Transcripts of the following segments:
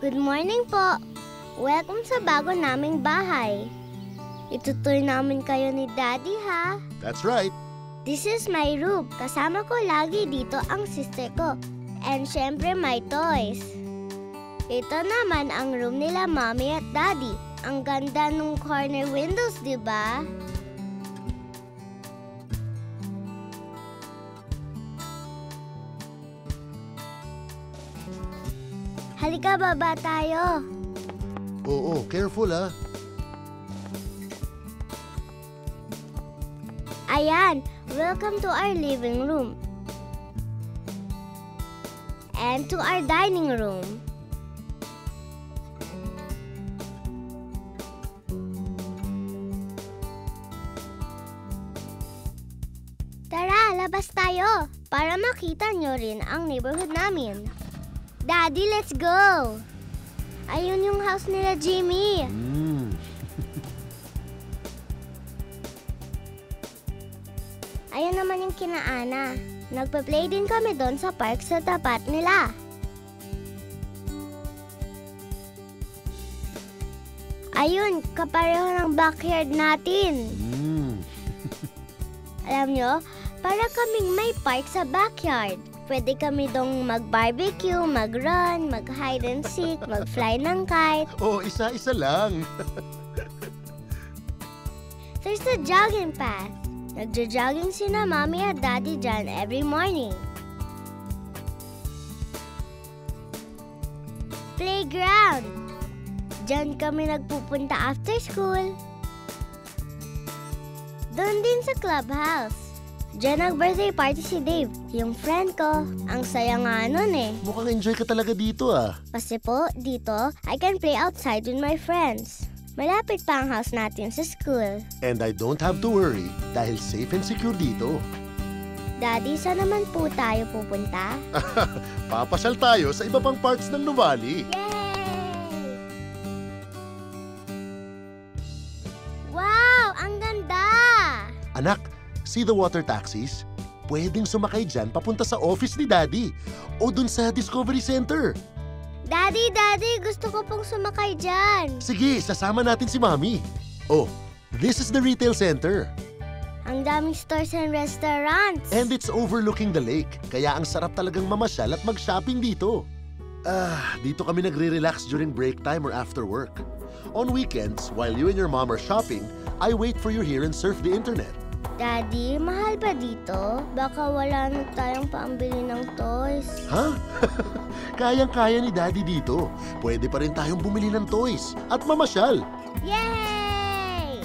Good morning po. Welcome sa bago naming bahay. Itutur namin kayo ni Daddy, ha? That's right. This is my room. Kasama ko lagi dito ang sister ko. And syempre my toys. Ito naman ang room nila Mommy at Daddy. Ang ganda nung corner windows, di ba? Halika, baba tayo. Oo, careful ha. Ayan, welcome to our living room. And to our dining room. Tara, labas tayo para makita nyo rin ang neighborhood namin. Daddy, let's go! Ayun yung house nila Jimmy. Ayun naman yung kina Ana. Nagpa-play din kami doon sa park sa tapat nila. Ayun, kapareho ng backyard natin. Alam nyo, para kaming may park sa backyard. Pwede kami dong mag-barbecue, mag-run, mag-hide and seek, mag-fly ng kite. Oo, isa-isa lang. There's a jogging path. Nagja-jogging sina Mommy at Daddy dyan every morning. Playground. Dyan kami nagpupunta after school. Doon din sa clubhouse. Diyan nag-birthday party si Dave, yung friend ko. Ang saya nga nun eh. Mukhang enjoy ka talaga dito ah. Kasi po, dito, I can play outside with my friends. Malapit pa ang house natin sa school. And I don't have to worry dahil safe and secure dito. Daddy, saan naman po tayo pupunta? Papasyal tayo sa iba pang parts ng Nuvali. Yay! Wow! Ang ganda! Anak, see the water taxis? Pwedeng sumakay dyan papunta sa office ni Daddy o dun sa Discovery Center. Daddy, gusto ko pong sumakay dyan. Sige, sasama natin si Mommy. Oh, this is the retail center. Ang daming stores and restaurants. And it's overlooking the lake, kaya ang sarap talagang mamasyal at mag-shopping dito. Dito kami nagre-relax during break time or after work. On weekends, while you and your mom are shopping, I wait for you here and surf the internet. Daddy, mahal ba dito? Baka wala na tayong paambili ng toys. Ha? Kayang-kaya ni Daddy dito. Pwede pa rin tayong bumili ng toys at mamasyal. Yay!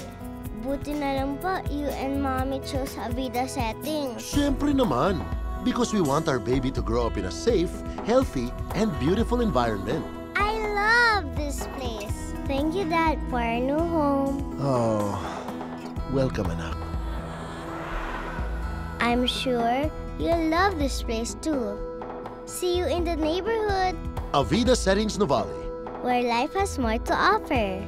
Buti na lang po, you and Mommy chose Avida setting. Siyempre naman, because we want our baby to grow up in a safe, healthy, and beautiful environment. I love this place. Thank you, Dad, for our new home. Oh, welcome, anak. I'm sure you'll love this place too. See you in the neighborhood, Avida Settings Nuvali. where life has more to offer.